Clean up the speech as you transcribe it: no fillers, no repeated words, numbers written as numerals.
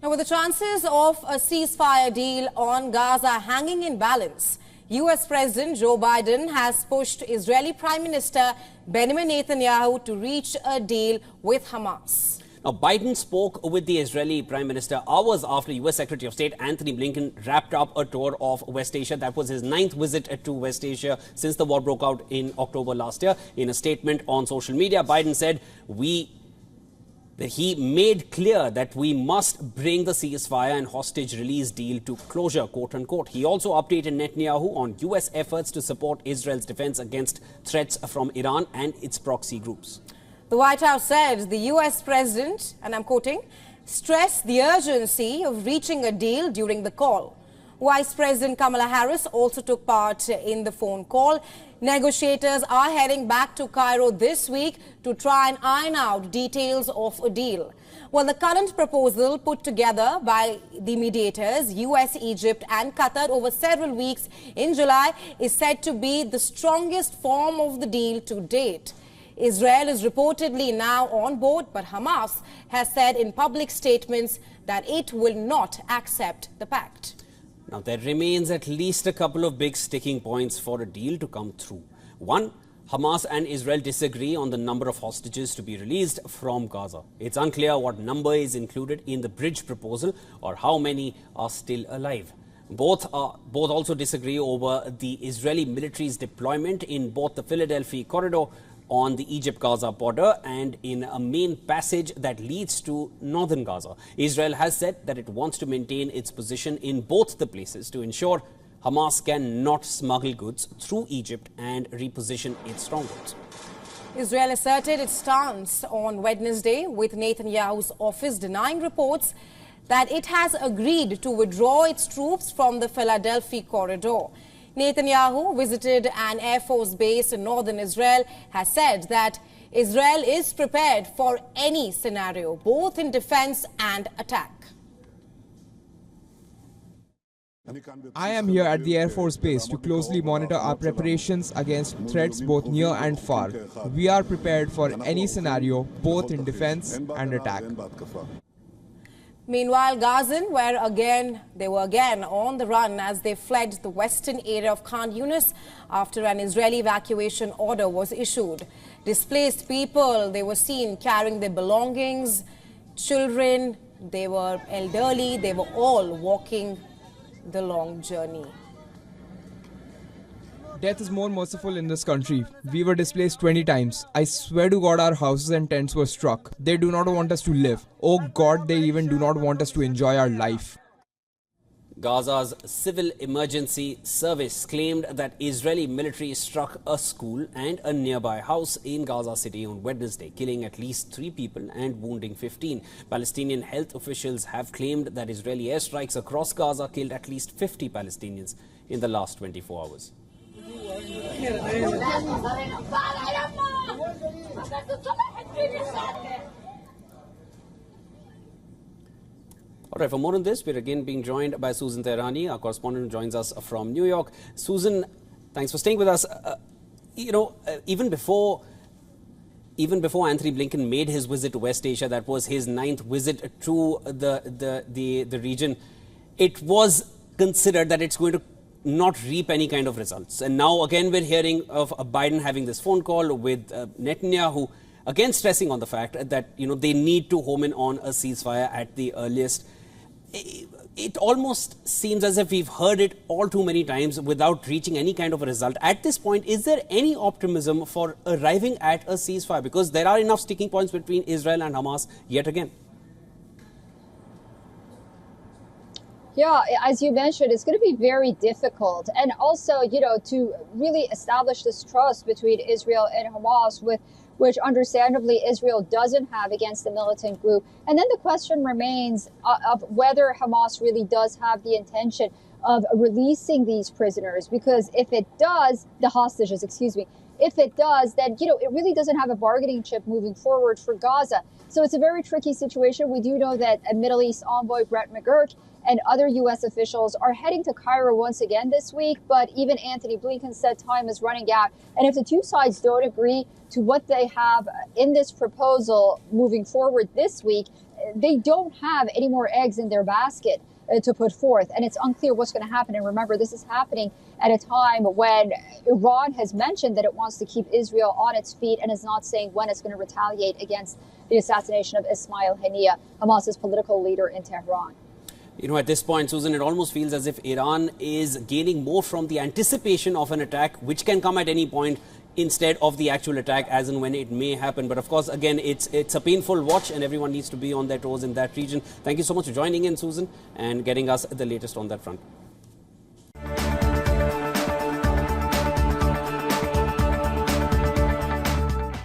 Now, with the chances of a ceasefire deal on Gaza hanging in balance, U.S. President Joe Biden has pushed Israeli Prime Minister Benjamin Netanyahu to reach a deal with Hamas. Now, Biden spoke with the Israeli Prime Minister hours after U.S. Secretary of State Anthony Blinken wrapped up a tour of West Asia. That was his 9th visit to West Asia since the war broke out in October last year. In a statement on social media, Biden said he made clear that we must bring the ceasefire and hostage release deal to closure, quote unquote. He also updated Netanyahu on U.S. efforts to support Israel's defense against threats from Iran and its proxy groups. The White House said the U.S. president, and I'm quoting, stressed the urgency of reaching a deal during the call. Vice President Kamala Harris also took part in the phone call. Negotiators are heading back to Cairo this week to try and iron out details of a deal. Well, the current proposal put together by the mediators, U.S., Egypt and Qatar over several weeks in July is said to be the strongest form of the deal to date. Israel is reportedly now on board, but Hamas has said in public statements that it will not accept the pact. Now, there remains at least a couple of big sticking points for a deal to come through. One, Hamas and Israel disagree on the number of hostages to be released from Gaza. It's unclear what number is included in the bridge proposal or how many are still alive. Both also disagree over the Israeli military's deployment in both the Philadelphia corridor on the Egypt-Gaza border and in a main passage that leads to northern Gaza. Israel has said that it wants to maintain its position in both the places to ensure Hamas cannot smuggle goods through Egypt and reposition its strongholds. Israel asserted its stance on Wednesday, with Netanyahu's office denying reports that it has agreed to withdraw its troops from the Philadelphia corridor. Netanyahu visited an Air Force base in northern Israel, has said that Israel is prepared for any scenario, both in defense and attack. I am here at the Air Force base to closely monitor our preparations against threats both near and far. We are prepared for any scenario, both in defense and attack. Meanwhile, Gazans were again on the run as they fled the western area of Khan Yunis after an Israeli evacuation order was issued. Displaced people, they were seen carrying their belongings, children, they were elderly, they were all walking the long journey. Death is more merciful in this country. We were displaced 20 times. I swear to God our houses and tents were struck. They do not want us to live. Oh God, they even do not want us to enjoy our life. Gaza's Civil Emergency Service claimed that Israeli military struck a school and a nearby house in Gaza City on Wednesday, killing at least 3 people and wounding 15. Palestinian health officials have claimed that Israeli airstrikes across Gaza killed at least 50 Palestinians in the last 24 hours. All right, for more on this, we're again being joined by Susan Tehrani, our correspondent who joins us from New York. Susan, thanks for staying with us. Even before Anthony Blinken made his visit to West Asia, that was his 9th visit to the region, it was considered that it's going to not reap any kind of results. And now again we're hearing of Biden having this phone call with Netanyahu, again stressing on the fact that they need to home in on a ceasefire at the earliest. It almost seems as if we've heard it all too many times without reaching any kind of a result. At this point, is there any optimism for arriving at a ceasefire? Because there are enough sticking points between Israel and Hamas yet again. Yeah, as you mentioned, it's going to be very difficult. And also, to really establish this trust between Israel and Hamas, which understandably Israel doesn't have against the militant group. And then the question remains of whether Hamas really does have the intention of releasing these prisoners, because if it does, the hostages, if it does, then, it really doesn't have a bargaining chip moving forward for Gaza. So it's a very tricky situation. We do know that a Middle East envoy, Brett McGurk, and other U.S. officials are heading to Cairo once again this week. But even Anthony Blinken said time is running out. And if the two sides don't agree to what they have in this proposal moving forward this week, they don't have any more eggs in their basket to put forth. And it's unclear what's going to happen. And remember, this is happening at a time when Iran has mentioned that it wants to keep Israel on its feet and is not saying when it's going to retaliate against the assassination of Ismail Haniyeh, Hamas's political leader in Tehran. You know, at this point, Susan, it almost feels as if Iran is gaining more from the anticipation of an attack, which can come at any point, instead of the actual attack as and when it may happen. But of course, again, it's a painful watch and everyone needs to be on their toes in that region. Thank you so much for joining in, Susan, and getting us the latest on that front.